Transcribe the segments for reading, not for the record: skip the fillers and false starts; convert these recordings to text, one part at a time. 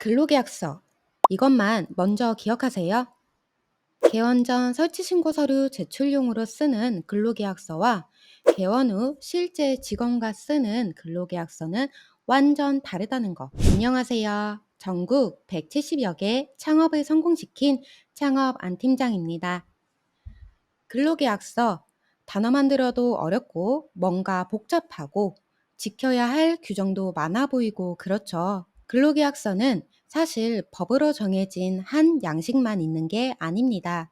근로계약서. 이것만 먼저 기억하세요. 개원 전 설치신고 서류 제출용으로 쓰는 근로계약서와 개원 후 실제 직원과 쓰는 근로계약서는 완전 다르다는 거. 안녕하세요. 전국 170여 개 창업을 성공시킨 창업 안 팀장입니다. 근로계약서. 단어만 들어도 어렵고 뭔가 복잡하고 지켜야 할 규정도 많아 보이고 그렇죠. 근로계약서는 사실 법으로 정해진 한 양식만 있는 게 아닙니다.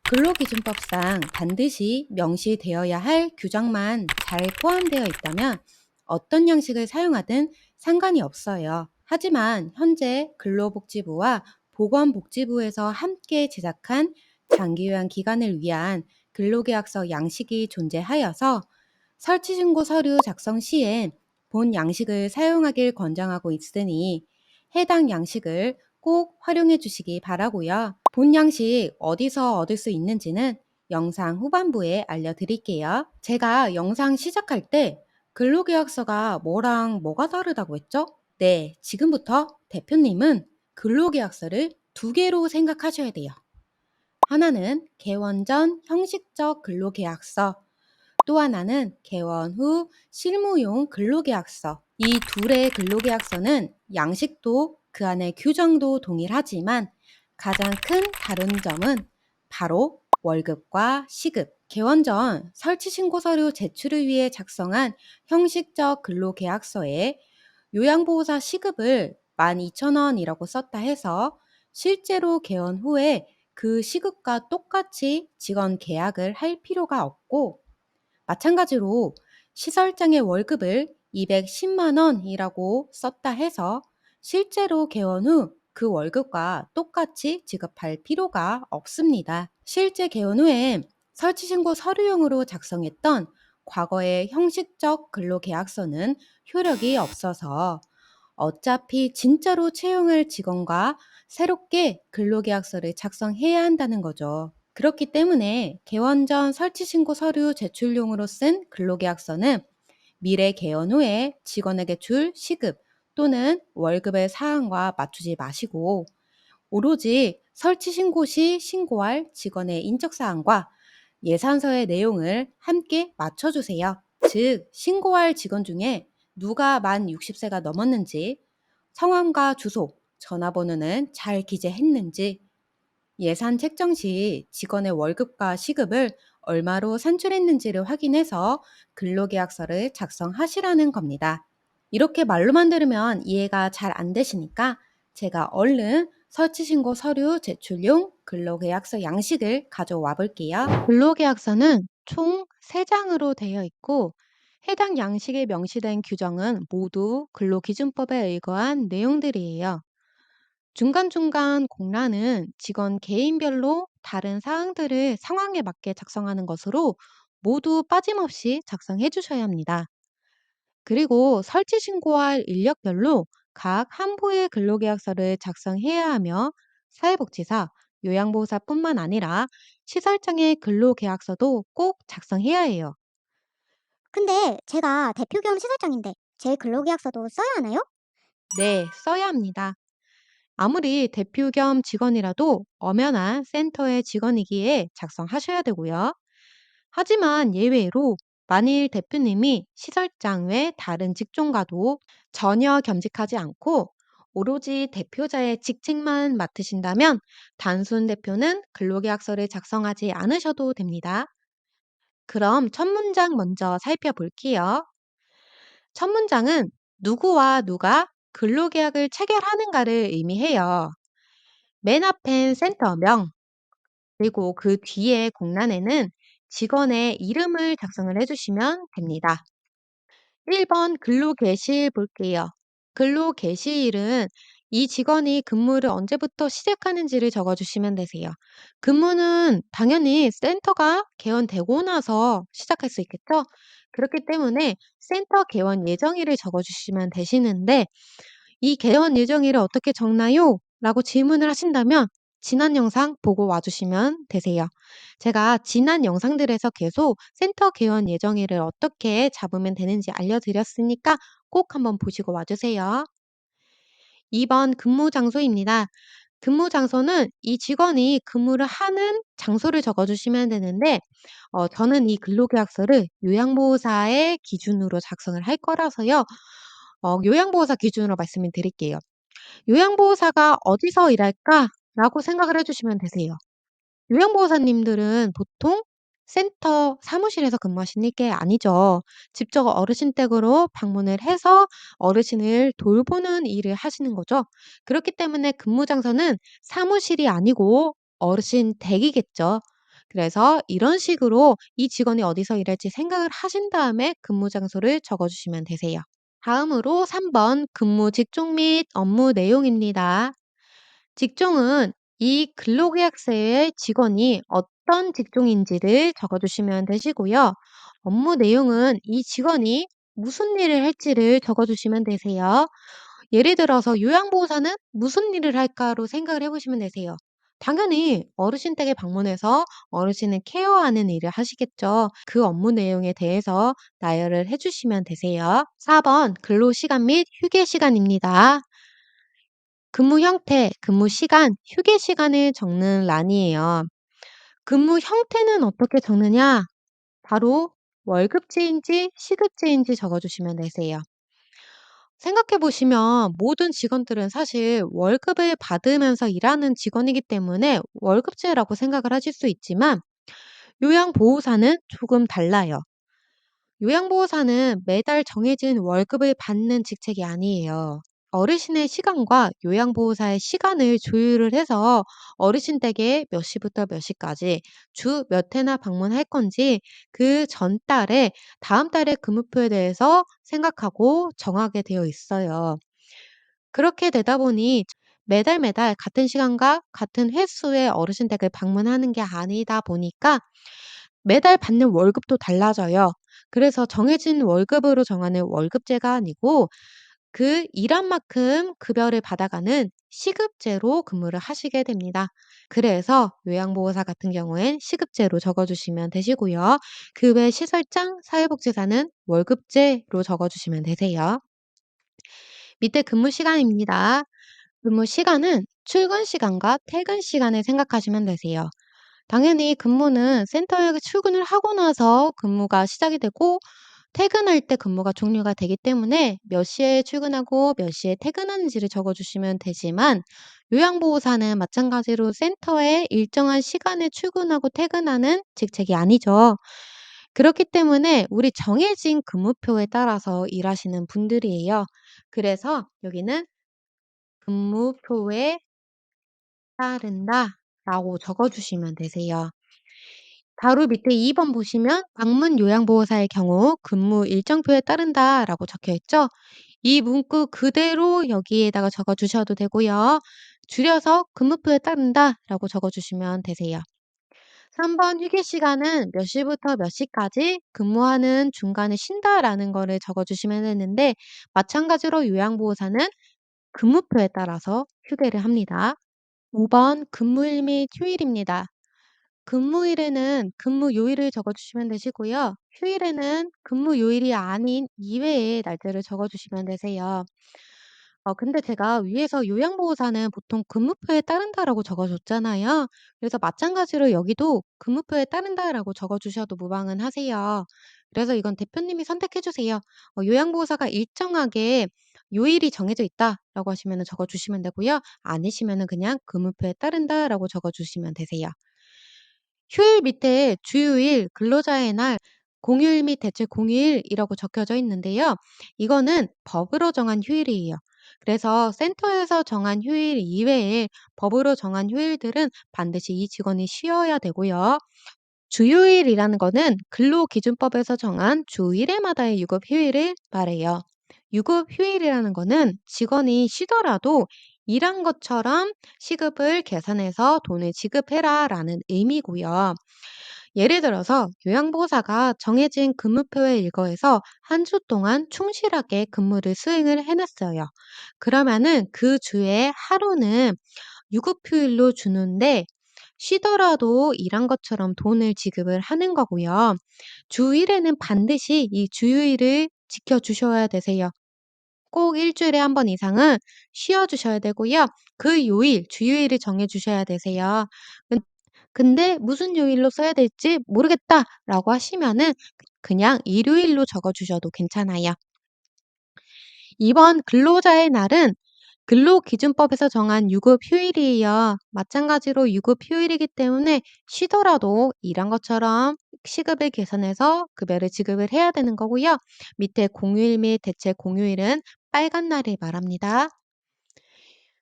근로기준법상 반드시 명시되어야 할 규정만 잘 포함되어 있다면 어떤 양식을 사용하든 상관이 없어요. 하지만 현재 근로복지부와 보건복지부에서 함께 제작한 장기요양 기간을 위한 근로계약서 양식이 존재하여서 설치신고 서류 작성 시엔 본 양식을 사용하길 권장하고 있으니 해당 양식을 꼭 활용해 주시기 바라고요. 본 양식 어디서 얻을 수 있는지는 영상 후반부에 알려드릴게요. 제가 영상 시작할 때 근로계약서가 뭐랑 뭐가 다르다고 했죠? 네, 지금부터 대표님은 근로계약서를 두 개로 생각하셔야 돼요. 하나는 개원 전 형식적 근로계약서, 또 하나는 개원 후 실무용 근로계약서. 이 둘의 근로계약서는 양식도 그 안에 규정도 동일하지만 가장 큰 다른 점은 바로 월급과 시급. 개원 전 설치신고 서류 제출을 위해 작성한 형식적 근로계약서에 요양보호사 시급을 12,000원이라고 썼다 해서 실제로 개원 후에 그 시급과 똑같이 직원 계약을 할 필요가 없고, 마찬가지로 시설장의 월급을 210만 원이라고 썼다 해서 실제로 개원 후 그 월급과 똑같이 지급할 필요가 없습니다. 실제 개원 후에 설치신고 서류용으로 작성했던 과거의 형식적 근로계약서는 효력이 없어서 어차피 진짜로 채용할 직원과 새롭게 근로계약서를 작성해야 한다는 거죠. 그렇기 때문에 개원 전 설치신고 서류 제출용으로 쓴 근로계약서는 미래 개원 후에 직원에게 줄 시급 또는 월급의 사항과 맞추지 마시고 오로지 설치신고 시 신고할 직원의 인적사항과 예산서의 내용을 함께 맞춰주세요. 즉, 신고할 직원 중에 누가 만 60세가 넘었는지, 성함과 주소, 전화번호는 잘 기재했는지, 예산 책정 시 직원의 월급과 시급을 얼마로 산출했는지를 확인해서 근로계약서를 작성하시라는 겁니다. 이렇게 말로만 들으면 이해가 잘 안 되시니까 제가 얼른 설치신고 서류 제출용 근로계약서 양식을 가져와 볼게요. 근로계약서는 총 3장으로 되어 있고 해당 양식에 명시된 규정은 모두 근로기준법에 의거한 내용들이에요. 중간중간 공란은 직원 개인별로 다른 사항들을 상황에 맞게 작성하는 것으로 모두 빠짐없이 작성해 주셔야 합니다. 그리고 설치 신고할 인력별로 각 한부의 근로계약서를 작성해야 하며 사회복지사, 요양보호사뿐만 아니라 시설장의 근로계약서도 꼭 작성해야 해요. 근데 제가 대표 겸 시설장인데 제 근로계약서도 써야 하나요? 네, 써야 합니다. 아무리 대표 겸 직원이라도 엄연한 센터의 직원이기에 작성하셔야 되고요. 하지만 예외로 만일 대표님이 시설장 외 다른 직종과도 전혀 겸직하지 않고 오로지 대표자의 직책만 맡으신다면 단순 대표는 근로계약서를 작성하지 않으셔도 됩니다. 그럼 첫 문장 먼저 살펴볼게요. 첫 문장은 누구와 누가 근로계약을 체결하는가를 의미해요. 맨 앞엔 센터명, 그리고 그 뒤에 공란에는 직원의 이름을 작성을 해주시면 됩니다. 1번 근로개시일 볼게요. 근로개시일은 이 직원이 근무를 언제부터 시작하는지를 적어주시면 되세요. 근무는 당연히 센터가 개원되고 나서 시작할 수 있겠죠? 그렇기 때문에 센터 개원 예정일을 적어주시면 되시는데 이 개원 예정일을 어떻게 적나요? 라고 질문을 하신다면 지난 영상 보고 와주시면 되세요. 제가 지난 영상들에서 계속 센터 개원 예정일을 어떻게 잡으면 되는지 알려드렸으니까 꼭 한번 보시고 와주세요. 2번 근무 장소입니다. 근무 장소는 이 직원이 근무를 하는 장소를 적어 주시면 되는데 저는 이 근로계약서를 요양보호사의 기준으로 작성을 할 거라서요. 요양보호사 기준으로 말씀을 드릴게요. '요양보호사가 어디서 일할까?'라고 생각을 해 주시면 되세요. 요양보호사님들은 보통 센터 사무실에서 근무하시는 게 아니죠. 직접 어르신 댁으로 방문을 해서 어르신을 돌보는 일을 하시는 거죠. 그렇기 때문에 근무 장소는 사무실이 아니고 어르신 댁이겠죠. 그래서 이런 식으로 이 직원이 어디서 일할지 생각을 하신 다음에 근무 장소를 적어 주시면 되세요. 다음으로 3번 근무 직종 및 업무 내용입니다. 직종은 이 근로계약서의 직원이 어떤 직종인지를 적어 주시면 되시고요. 업무 내용은 이 직원이 무슨 일을 할지를 적어 주시면 되세요. 예를 들어서 요양보호사는 무슨 일을 할까로 생각을 해 보시면 되세요. 당연히 어르신 댁에 방문해서 어르신을 케어하는 일을 하시겠죠. 그 업무 내용에 대해서 나열을 해 주시면 되세요. 4번 근로시간 및 휴게 시간입니다. 근무 형태, 근무 시간, 휴게 시간을 적는 란이에요. 근무 형태는 어떻게 적느냐? 바로 월급제인지 시급제인지 적어 주시면 되세요. 생각해 보시면 모든 직원들은 사실 월급을 받으면서 일하는 직원이기 때문에 월급제라고 생각을 하실 수 있지만 요양보호사는 조금 달라요. 요양보호사는 매달 정해진 월급을 받는 직책이 아니에요. 어르신의 시간과 요양보호사의 시간을 조율을 해서 어르신 댁에 몇 시부터 몇 시까지 주 몇 회나 방문할 건지 그 전달에 다음 달의 근무표에 대해서 생각하고 정하게 되어 있어요. 그렇게 되다 보니 매달 매달 같은 시간과 같은 횟수의 어르신 댁을 방문하는 게 아니다 보니까 매달 받는 월급도 달라져요. 그래서 정해진 월급으로 정하는 월급제가 아니고 그 일한 만큼 급여를 받아가는 시급제로 근무를 하시게 됩니다. 그래서 요양보호사 같은 경우엔 시급제로 적어주시면 되시고요. 그 외 시설장, 사회복지사는 월급제로 적어주시면 되세요. 밑에 근무 시간입니다. 근무 시간은 출근 시간과 퇴근 시간을 생각하시면 되세요. 당연히 근무는 센터에 출근을 하고 나서 근무가 시작이 되고 퇴근할 때 근무가 종료가 되기 때문에 몇 시에 출근하고 몇 시에 퇴근하는지를 적어주시면 되지만 요양보호사는 마찬가지로 센터에 일정한 시간에 출근하고 퇴근하는 직책이 아니죠. 그렇기 때문에 우리 정해진 근무표에 따라서 일하시는 분들이에요. 그래서 여기는 근무표에 따른다라고 적어주시면 되세요. 바로 밑에 2번 보시면 방문 요양보호사의 경우 근무 일정표에 따른다라고 적혀 있죠. 이 문구 그대로 여기에다가 적어 주셔도 되고요. 줄여서 근무표에 따른다라고 적어 주시면 되세요. 3번 휴게 시간은 몇 시부터 몇 시까지 근무하는 중간에 쉰다라는 거를 적어 주시면 되는데 마찬가지로 요양보호사는 근무표에 따라서 휴게를 합니다. 5번 근무일 및 휴일입니다. 근무일에는 근무 요일을 적어 주시면 되시고요. 휴일에는 근무 요일이 아닌 이외의 날짜를 적어 주시면 되세요. 근데 제가 위에서 요양보호사는 보통 근무표에 따른다라고 적어 줬잖아요. 그래서 마찬가지로 여기도 근무표에 따른다라고 적어 주셔도 무방은 하세요. 그래서 이건 대표님이 선택해 주세요. 요양보호사가 일정하게 요일이 정해져 있다라고 하시면 적어 주시면 되고요. 아니시면은 그냥 근무표에 따른다라고 적어 주시면 되세요. 휴일 밑에 주휴일, 근로자의 날, 공휴일 및 대체 공휴일이라고 적혀져 있는데요. 이거는 법으로 정한 휴일이에요. 그래서 센터에서 정한 휴일 이외에 법으로 정한 휴일들은 반드시 이 직원이 쉬어야 되고요. 주휴일이라는 거는 근로기준법에서 정한 주 1회마다의 유급 휴일을 말해요. 유급 휴일이라는 거는 직원이 쉬더라도 일한 것처럼 시급을 계산해서 돈을 지급해라 라는 의미고요. 예를 들어서 요양보호사가 정해진 근무표에 일거해서 한 주 동안 충실하게 근무를 수행을 해냈어요. 그러면은 그 주에 하루는 유급휴일로 주는데 쉬더라도 일한 것처럼 돈을 지급을 하는 거고요. 주일에는 반드시 이 주휴일을 지켜주셔야 되세요. 꼭 일주일에 한 번 이상은 쉬어 주셔야 되고요. 그 요일, 주요일을 정해 주셔야 되세요. 근 근데 "무슨 요일로 써야 될지 모르겠다."라고 하시면은 그냥 일요일로 적어 주셔도 괜찮아요. 이번 근로자의 날은 근로기준법에서 정한 유급 휴일이에요. 마찬가지로 유급 휴일이기 때문에 쉬더라도 일한 것처럼 시급을 계산해서 급여를 지급을 해야 되는 거고요. 밑에 공휴일 및 대체 공휴일은 빨간 날을 말합니다.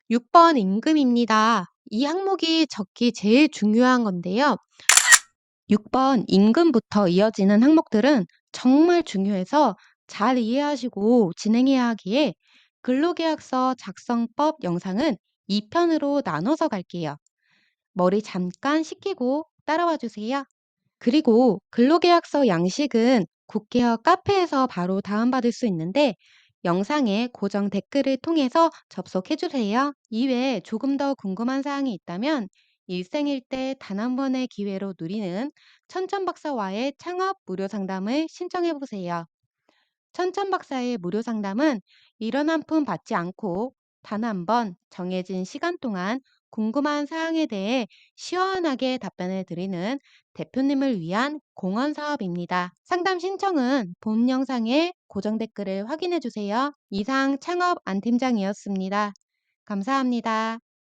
6번 임금입니다. 이 항목이 적기 제일 중요한 건데요. 6번 임금부터 이어지는 항목들은 정말 중요해서 잘 이해하시고 진행해야 하기에 근로계약서 작성법 영상은 2편으로 나눠서 갈게요. 머리 잠깐 식히고 따라와 주세요. 그리고 근로계약서 양식은 국회와 카페에서 바로 다운받을 수 있는데 영상에 고정 댓글을 통해서 접속해 주세요. 이외에 조금 더 궁금한 사항이 있다면 일생일 때 단 한 번의 기회로 누리는 천천박사와의 창업 무료 상담을 신청해 보세요. 천천박사의 무료 상담은 이런 한 푼 받지 않고 단 한 번 정해진 시간 동안 궁금한 사항에 대해 시원하게 답변을 드리는 대표님을 위한 공헌 사업입니다. 상담 신청은 본 영상의 고정 댓글을 확인해 주세요. 이상 창업 안 팀장이었습니다. 감사합니다.